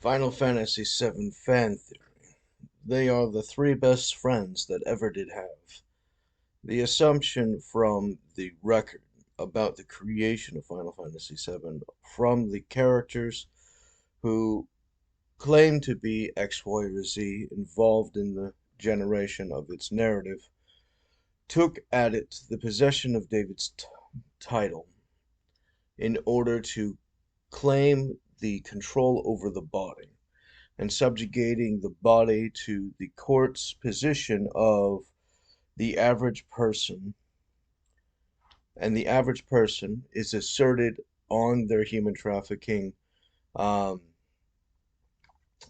Final Fantasy VII fan theory. They are the three best friends that ever did have. The assumption from the record about the creation of Final Fantasy VII from the characters who claim to be X, Y, or Z involved in the generation of its narrative took at it the possession of David's title in order to claim the control over the body and subjugating the body to the court's position of the average person, and the average person is asserted on their human trafficking, um,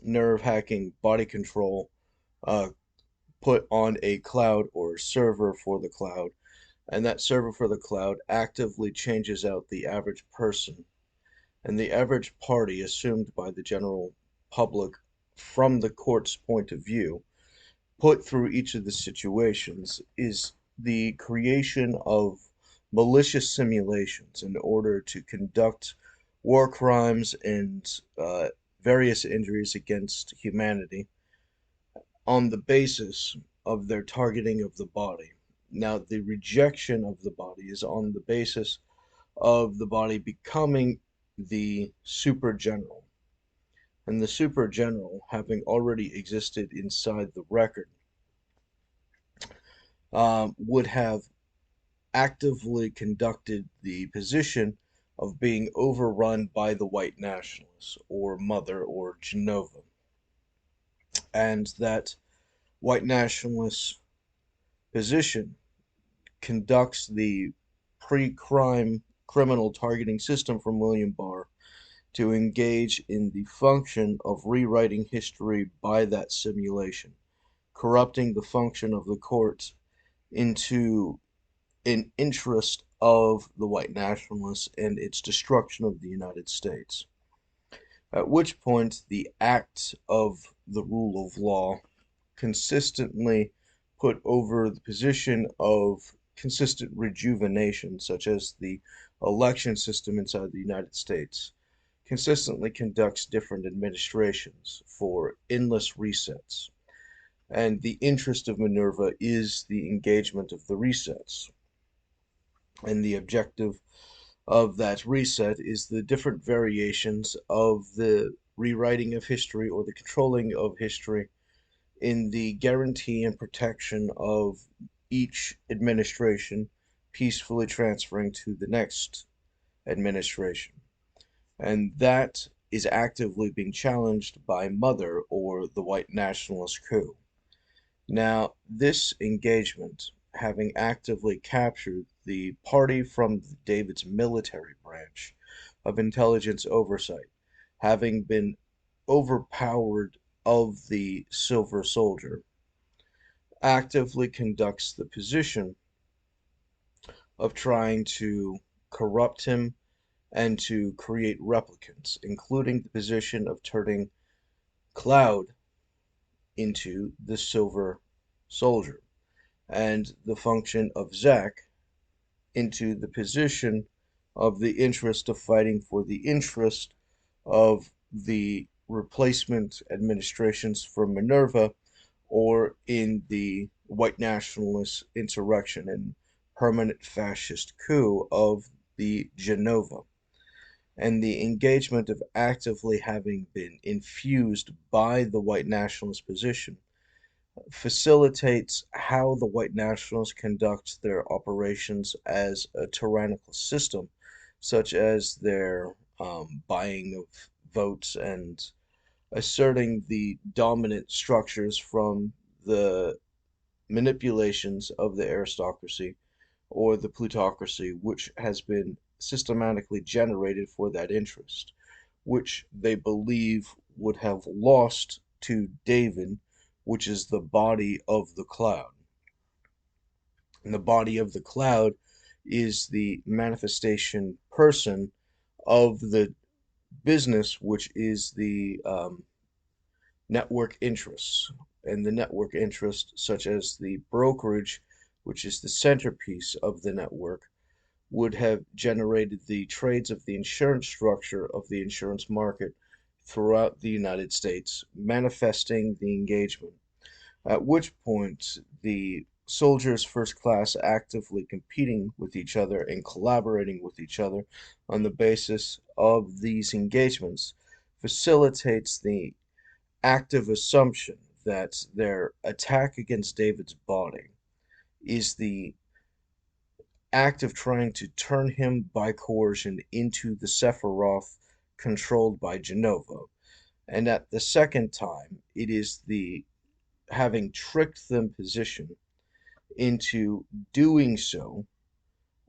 nerve hacking, body control, uh, put on a cloud or server for the cloud, and that server for the cloud actively changes out the average person, and the average party assumed by the general public from the court's point of view put through each of the situations is the creation of malicious simulations in order to conduct war crimes and various injuries against humanity on the basis of their targeting of the body. Now, the rejection of the body is on the basis of the body becoming the super general, and the super general having already existed inside the record would have actively conducted the position of being overrun by the white nationalists, or Mother, or Genova, and that white nationalist position conducts the pre-crime criminal targeting system from William Barr to engage in the function of rewriting history by that simulation, corrupting the function of the court into an interest of the white nationalists and its destruction of the United States. At which point, the acts of the rule of law consistently put over the position of consistent rejuvenation, such as the election system inside the United States, consistently conducts different administrations for endless resets. And the interest of Minerva is the engagement of the resets. And the objective of that reset is the different variations of the rewriting of history or the controlling of history in the guarantee and protection of each administration peacefully transferring to the next administration. And that is actively being challenged by Mother, or the white nationalist coup. Now, this engagement, having actively captured the party from David's military branch of intelligence oversight, having been overpowered of the Silver Soldier, actively conducts the position of trying to corrupt him and to create replicants, including the position of turning Cloud into the Silver Soldier, and the function of Zack into the position of the interest of fighting for the interest of the replacement administrations from Minerva, or in the white nationalist insurrection and permanent fascist coup of the Genova. And the engagement of actively having been infused by the white nationalist position facilitates how the white nationalists conduct their operations as a tyrannical system, such as their buying of votes and asserting the dominant structures from the manipulations of the aristocracy or the plutocracy, which has been systematically generated for that interest, which they believe would have lost to David, which is the body of the cloud. And the body of the cloud is the manifestation person of the business, which is the network interests. And the network interests, such as the brokerage, which is the centerpiece of the network, would have generated the trades of the insurance structure of the insurance market throughout the United States, manifesting the engagement, at which point the soldiers first class actively competing with each other and collaborating with each other on the basis of these engagements facilitates the active assumption that their attack against David's body is the act of trying to turn him by coercion into the Sephiroth controlled by Genova. And at the second time, it is the having tricked them position into doing so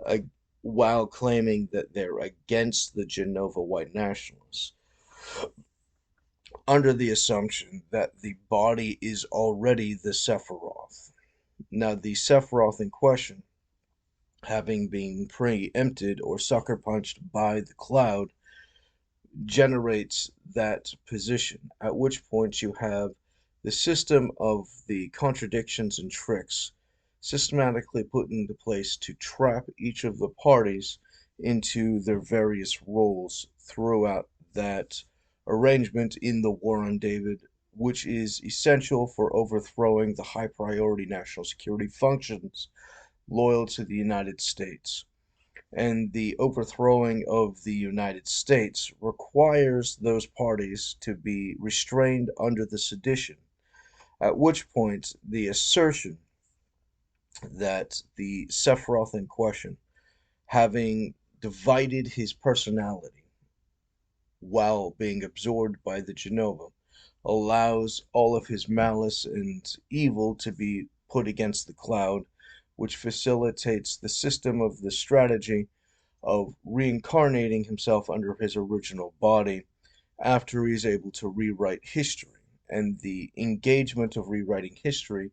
uh, while claiming that they're against the Genova white nationalists, under the assumption that the body is already the Sephiroth. Now, the Sephiroth in question, having been preempted or sucker punched by the cloud, generates that position, at which point you have the system of the contradictions and tricks systematically put into place to trap each of the parties into their various roles throughout that arrangement in the War on David, which is essential for overthrowing the high priority national security functions loyal to the United States. And the overthrowing of the United States requires those parties to be restrained under the sedition, at which point the assertion that the Sephiroth in question, having divided his personality while being absorbed by the Genova, allows all of his malice and evil to be put against the cloud, which facilitates the system of the strategy of reincarnating himself under his original body after he's able to rewrite history. And the engagement of rewriting history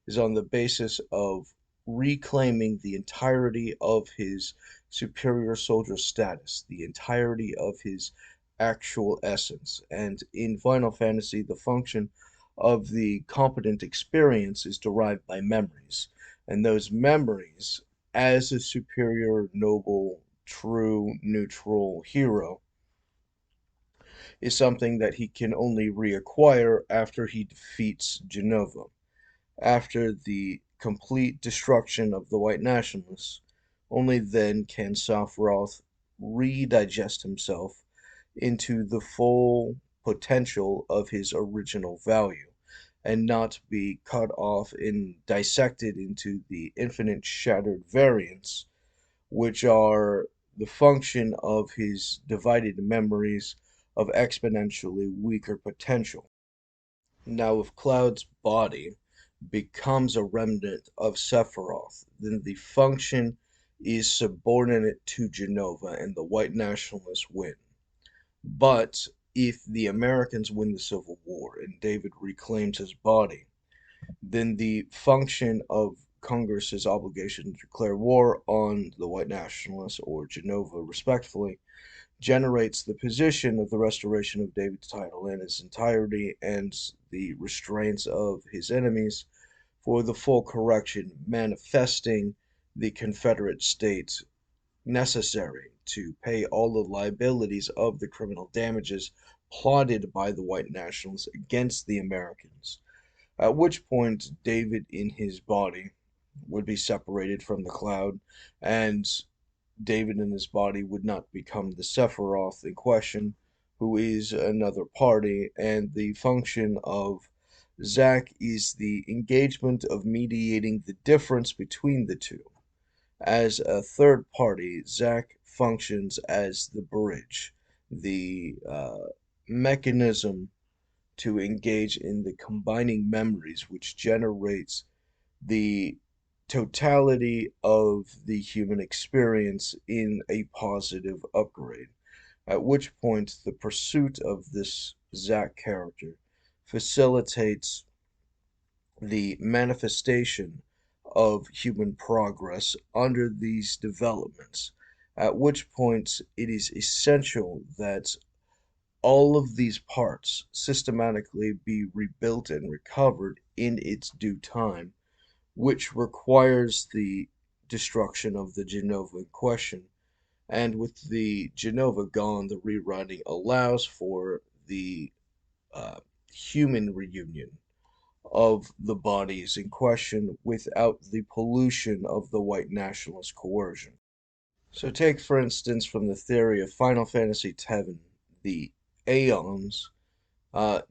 is on the basis of reclaiming the entirety of his superior soldier status, the entirety of his actual essence. And in Final Fantasy, the function of the competent experience is derived by memories. And those memories, as a superior, noble, true, neutral hero, is something that he can only reacquire after he defeats Genova. After the complete destruction of the white nationalists, only then can Sephiroth redigest himself into the full potential of his original value and not be cut off and dissected into the infinite shattered variants, which are the function of his divided memories of exponentially weaker potential. Now, if Cloud's body becomes a remnant of Sephiroth, then the function is subordinate to Genova and the white nationalists win. But if the Americans win the Civil War and David reclaims his body, then the function of Congress's obligation to declare war on the white nationalists or Genova, respectfully, generates the position of the restoration of David's title in its entirety and the restraints of his enemies for the full correction, manifesting the Confederate states necessary to pay all the liabilities of the criminal damages plotted by the white nationalists against the Americans. At which point, David in his body would be separated from the cloud, and David in his body would not become the Sephiroth in question, who is another party, and the function of Zack is the engagement of mediating the difference between the two. As a third party, Zack functions as the bridge, the mechanism to engage in the combining memories, which generates the totality of the human experience in a positive upgrade. At which point, the pursuit of this Zack character facilitates the manifestation of human progress under these developments. At which point, it is essential that all of these parts systematically be rebuilt and recovered in its due time, which requires the destruction of the Genova in question. And with the Genova gone, the rewriting allows for the human reunion of the bodies in question without the pollution of the white nationalist coercion. So take, for instance, from the theory of Final Fantasy X, the Aeons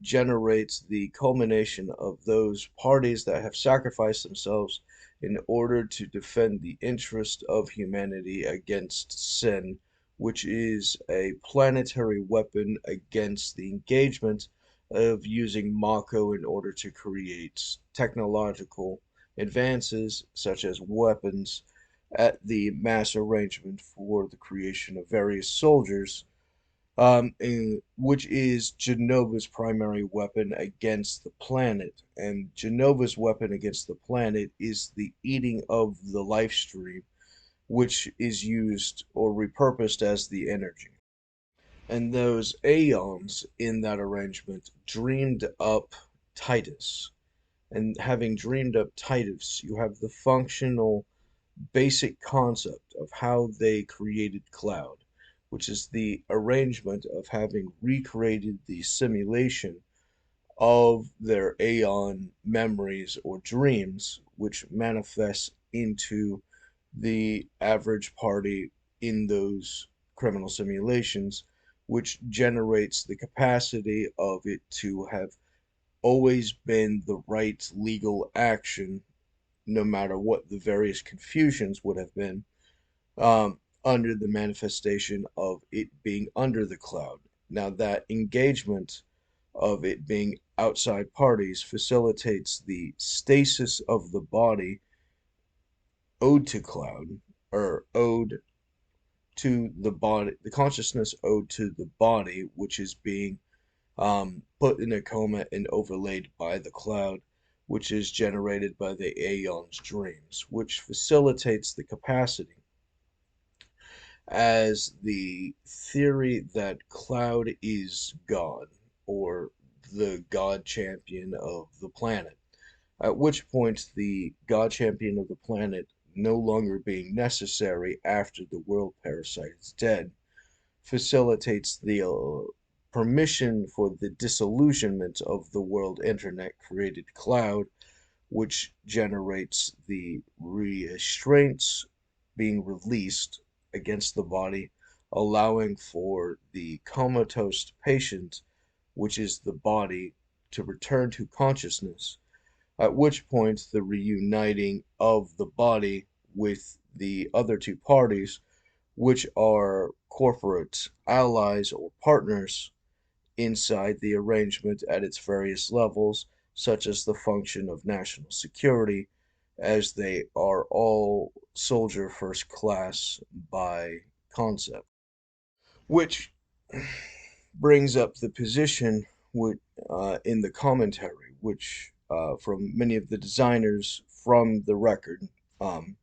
generates the culmination of those parties that have sacrificed themselves in order to defend the interest of humanity against sin, which is a planetary weapon against the engagement of using Mako in order to create technological advances such as weapons at the mass arrangement for the creation of various soldiers, which is Genova's primary weapon against the planet. And Genova's weapon against the planet is the eating of the life stream, which is used or repurposed as the energy. And those Aeons in that arrangement dreamed up Titus. And having dreamed up Titus, you have the functional basic concept of how they created Cloud, which is the arrangement of having recreated the simulation of their Aeon memories or dreams, which manifests into the average party in those criminal simulations, which generates the capacity of it to have always been the right legal action, no matter what the various confusions would have been, under the manifestation of it being under the cloud. Now, that engagement of it being outside parties facilitates the stasis of the body owed to cloud, or owed to the body, the consciousness owed to the body, which is being put in a coma and overlaid by the cloud, which is generated by the Aeon's dreams, which facilitates the capacity as the theory that Cloud is God, or the God champion of the planet. At which point, the God champion of the planet no longer being necessary after the world parasite is dead, facilitates the permission for the disillusionment of the world internet created Cloud, which generates the restraints being released against the body, allowing for the comatose patient, which is the body, to return to consciousness, at which point the reuniting of the body with the other two parties, which are corporate allies or partners inside the arrangement at its various levels, such as the function of national security, as they are all soldier first class by concept. Which brings up the position in the commentary, which from many of the designers from the record, um,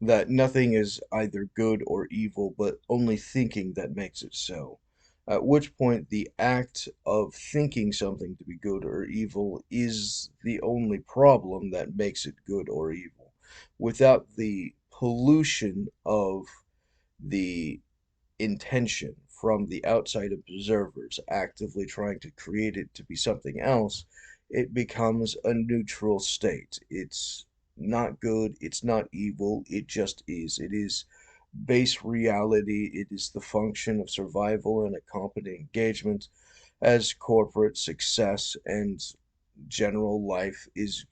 that nothing is either good or evil, but only thinking that makes it so. At which point, the act of thinking something to be good or evil is the only problem that makes it good or evil. Without the pollution of the intention from the outside observers actively trying to create it to be something else, it becomes a neutral state. It's not good, it's not evil, it just is. It is base reality, it is the function of survival and a competent engagement as corporate success and general life is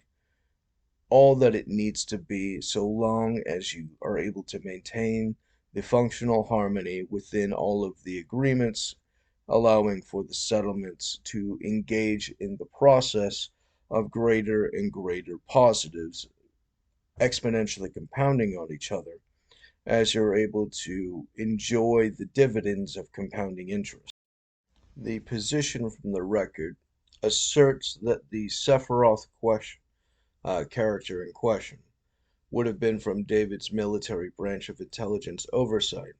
all that it needs to be, so long as you are able to maintain the functional harmony within all of the agreements, allowing for the settlements to engage in the process of greater and greater positives, exponentially compounding on each other as you're able to enjoy the dividends of compounding interest. The position from the record asserts that the Sephiroth character in question would have been from David's military branch of intelligence oversight,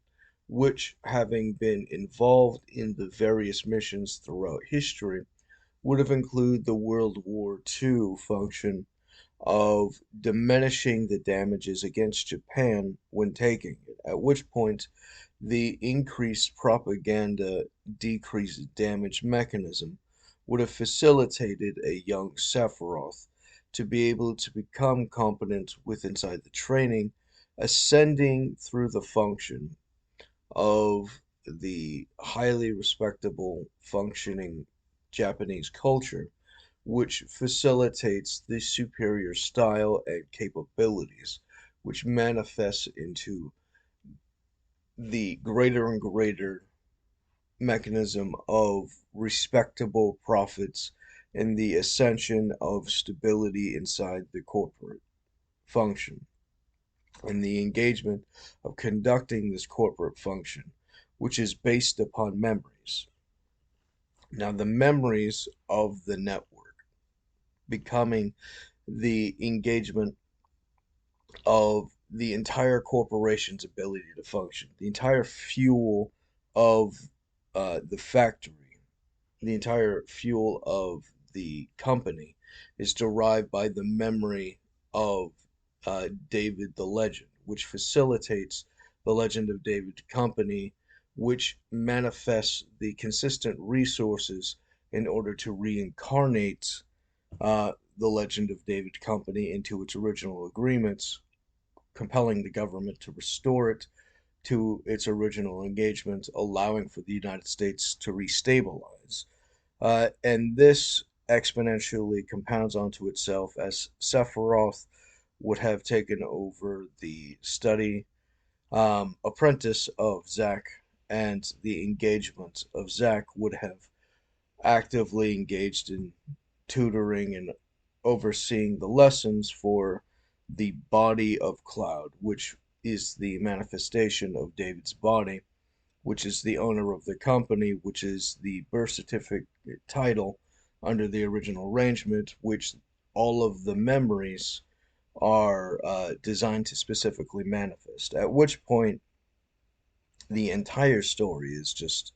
which, having been involved in the various missions throughout history, would have included the World War II function of diminishing the damages against Japan when taking it, at which point the increased propaganda decreased damage mechanism would have facilitated a young Sephiroth to be able to become competent with inside the training, ascending through the function of the highly respectable functioning Japanese culture, which facilitates the superior style and capabilities, which manifests into the greater and greater mechanism of respectable profits and the ascension of stability inside the corporate function and the engagement of conducting this corporate function, which is based upon memories. Now, the memories of the network becoming the engagement of the entire corporation's ability to function, the entire fuel of the factory, the entire fuel of the company is derived by the memory of David the Legend, which facilitates the Legend of David company, which manifests the consistent resources in order to reincarnate the Legend of David company into its original agreements, compelling the government to restore it to its original engagement, allowing for the United States to restabilize. And this exponentially compounds onto itself as Sephiroth would have taken over the study apprentice of Zack, and the engagement of Zack would have actively engaged in tutoring and overseeing the lessons for the body of Cloud, which is the manifestation of David's body, which is the owner of the company, which is the birth certificate title under the original arrangement, which all of the memories are designed to specifically manifest. At which point, the entire story is just,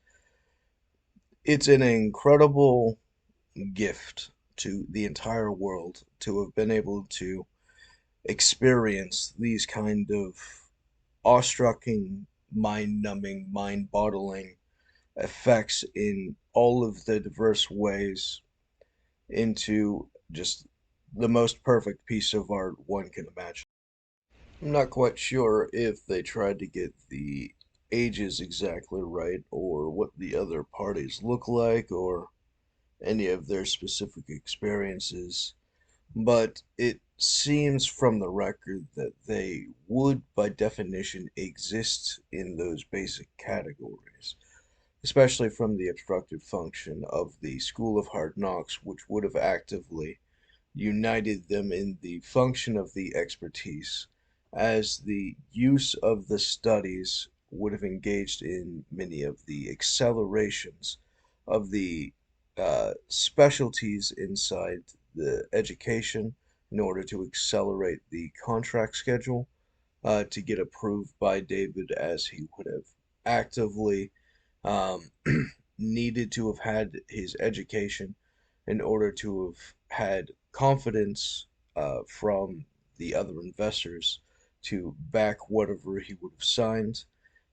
it's an incredible gift to the entire world to have been able to experience these kind of awe-striking, mind-numbing, mind-boggling effects in all of the diverse ways into just the most perfect piece of art one can imagine. I'm not quite sure if they tried to get the ages exactly right or what the other parties look like or any of their specific experiences, but it seems from the record that they would, by definition, exist in those basic categories, especially from the obstructive function of the School of Hard Knocks, which would have actively united them in the function of the expertise, as the use of the studies would have engaged in many of the accelerations of the specialties inside the education in order to accelerate the contract schedule to get approved by David, as he would have actively um, needed to have had his education in order to have had confidence from the other investors to back whatever he would have signed,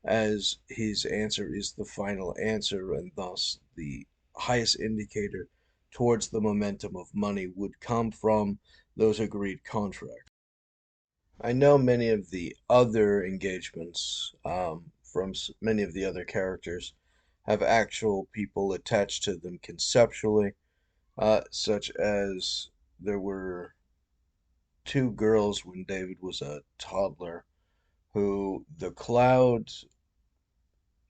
as his answer is the final answer, and thus the highest indicator towards the momentum of money would come from those agreed contracts. I know many of the other engagements from many of the other characters have actual people attached to them conceptually, such as there were two girls when David was a toddler who the Cloud,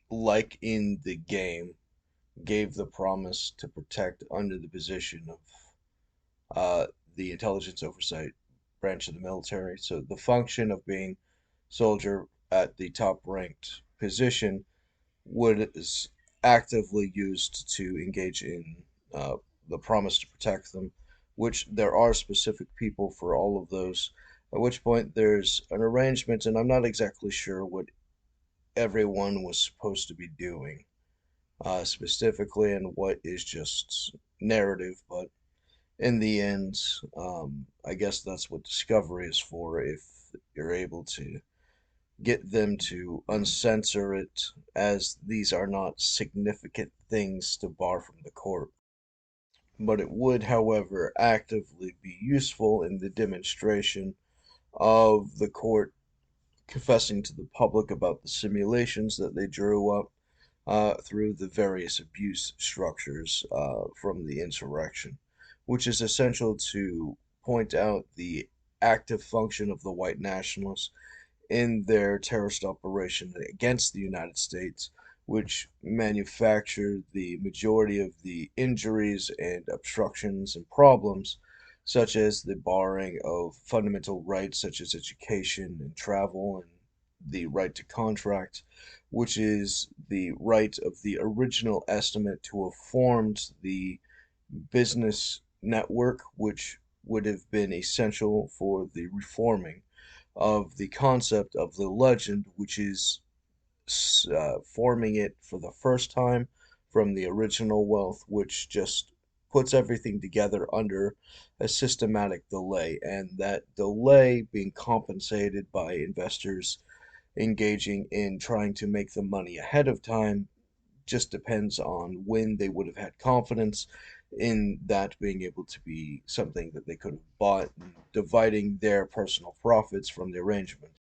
like in the game, gave the promise to protect under the position of uh, the intelligence oversight branch of the military. So the function of being soldier at the top ranked position was actively used to engage in uh, the promise to protect them, which there are specific people for all of those. At which point there's an arrangement, and I'm not exactly sure what everyone was supposed to be doing specifically and what is just narrative, but in the end, I guess that's what discovery is for. If you're able to get them to uncensor it, as these are not significant things to bar from the court. But it would, however, actively be useful in the demonstration of the court confessing to the public about the simulations that they drew up through the various abuse structures from the insurrection, which is essential to point out the active function of the white nationalists in their terrorist operation against the United States, which manufactured the majority of the injuries and obstructions and problems, such as the barring of fundamental rights such as education and travel and the right to contract, which is the right of the original estimate to have formed the business network, which would have been essential for the reforming of the concept of the legend, which is forming it for the first time from the original wealth, which just puts everything together under a systematic delay, and that delay being compensated by investors engaging in trying to make the money ahead of time just depends on when they would have had confidence in that being able to be something that they could have bought, and dividing their personal profits from the arrangement.